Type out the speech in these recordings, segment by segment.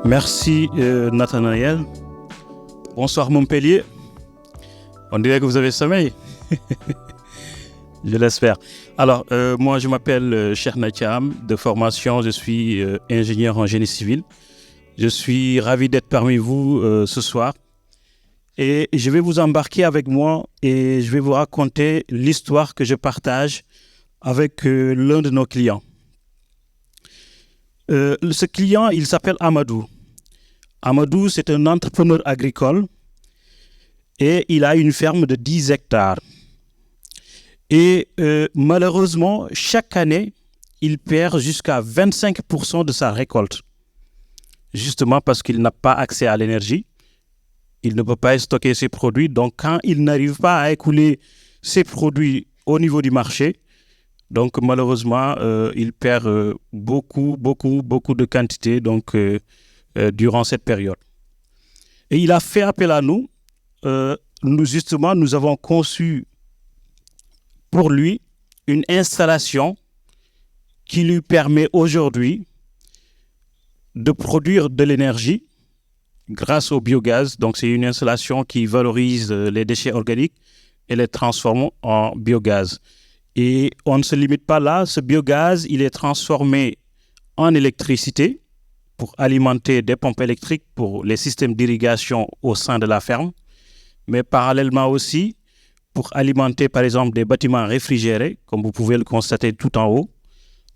Merci Nathanaël. Bonsoir Montpellier. On dirait que vous avez sommeil. Je l'espère. Alors, moi je m'appelle Cheikh Nathiam. De formation, je suis ingénieur en génie civil. Je suis ravi d'être parmi vous ce soir. Et je vais vous embarquer avec moi et je vais vous raconter l'histoire que je partage avec l'un de nos clients. Ce client, il s'appelle Amadou. Amadou, c'est un entrepreneur agricole et il a une ferme de 10 hectares. Et malheureusement, chaque année, il perd jusqu'à 25% de sa récolte. Justement parce qu'il n'a pas accès à l'énergie. Il ne peut pas stocker ses produits. Donc, quand il n'arrive pas à écouler ses produits au niveau du marché, donc malheureusement, il perd beaucoup de quantité durant cette période. Et il a fait appel à nous. Nous avons conçu pour lui une installation qui lui permet aujourd'hui de produire de l'énergie grâce au biogaz. Donc, c'est une installation qui valorise les déchets organiques et les transforme en biogaz. Et on ne se limite pas là. Ce biogaz, il est transformé en électricité pour alimenter des pompes électriques pour les systèmes d'irrigation au sein de la ferme, mais parallèlement aussi pour alimenter, par exemple, des bâtiments réfrigérés, comme vous pouvez le constater tout en haut.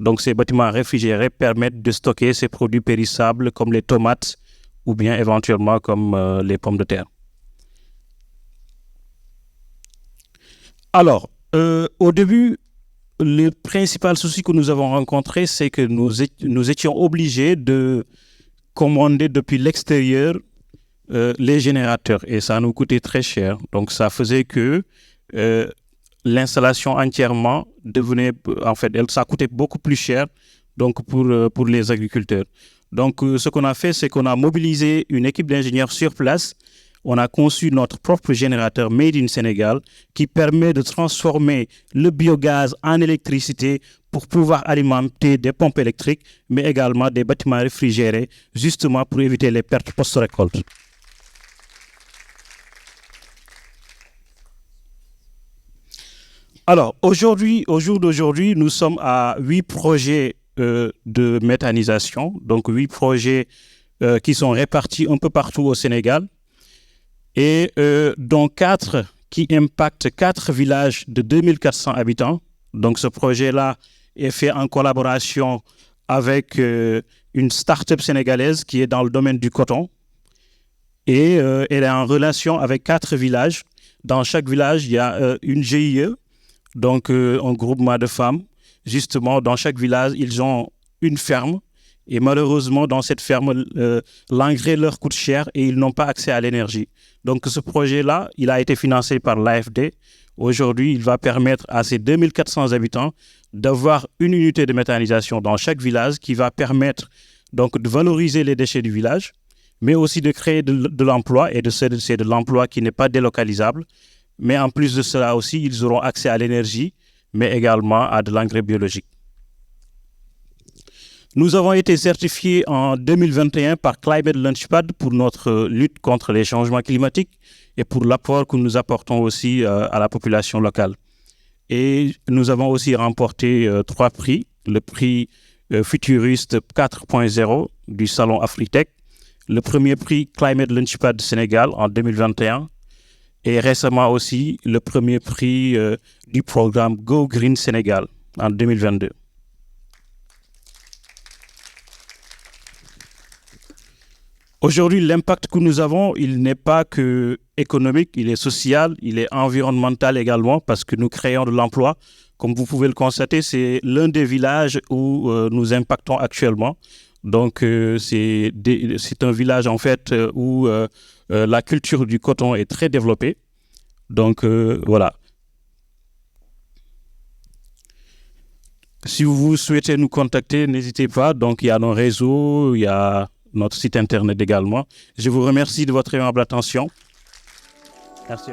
Donc, ces bâtiments réfrigérés permettent de stocker ces produits périssables comme les tomates ou bien éventuellement comme les pommes de terre. Alors, au début, le principal souci que nous avons rencontré, c'est que nous étions obligés de commander depuis l'extérieur les générateurs et ça nous coûtait très cher. Donc, ça faisait que l'installation entièrement devenait, ça coûtait beaucoup plus cher donc pour les agriculteurs. Donc, ce qu'on a fait, c'est qu'on a mobilisé une équipe d'ingénieurs sur place. On a conçu notre propre générateur Made in Sénégal qui permet de transformer le biogaz en électricité pour pouvoir alimenter des pompes électriques, mais également des bâtiments réfrigérés, justement pour éviter les pertes post-récolte. Alors, au jour d'aujourd'hui, nous sommes à 8 projets de méthanisation, donc 8 projets qui sont répartis un peu partout au Sénégal, et dont 4 qui impactent 4 villages de 2400 habitants. Donc, ce projet-là est fait en collaboration avec une start-up sénégalaise qui est dans le domaine du coton, et elle est en relation avec 4 villages. Dans chaque village, il y a une GIE, donc un groupement de femmes. Justement, dans chaque village, ils ont une ferme. Et malheureusement, dans cette ferme, l'engrais leur coûte cher et ils n'ont pas accès à l'énergie. Donc, ce projet-là, il a été financé par l'AFD. Aujourd'hui, il va permettre à ces 2400 habitants d'avoir une unité de méthanisation dans chaque village qui va permettre donc de valoriser les déchets du village, mais aussi de créer de l'emploi et c'est de l'emploi qui n'est pas délocalisable. Mais en plus de cela aussi, ils auront accès à l'énergie, mais également à de l'engrais biologique. Nous avons été certifiés en 2021 par Climate Launchpad pour notre lutte contre les changements climatiques et pour l'apport que nous apportons aussi à la population locale. Et nous avons aussi remporté 3 prix. Le prix Futuriste 4.0 du Salon Afritech, le premier prix Climate Launchpad Sénégal en 2021 et récemment aussi le premier prix du programme Go Green Sénégal en 2022. Aujourd'hui, l'impact que nous avons, il n'est pas que économique, il est social, il est environnemental également parce que nous créons de l'emploi. Comme vous pouvez le constater, c'est l'un des villages où nous impactons actuellement. Donc, c'est un village en fait où la culture du coton est très développée. Donc, voilà. Si vous souhaitez nous contacter, n'hésitez pas. Donc, il y a nos réseaux, il y a notre site internet également. Je vous remercie de votre aimable attention. Merci.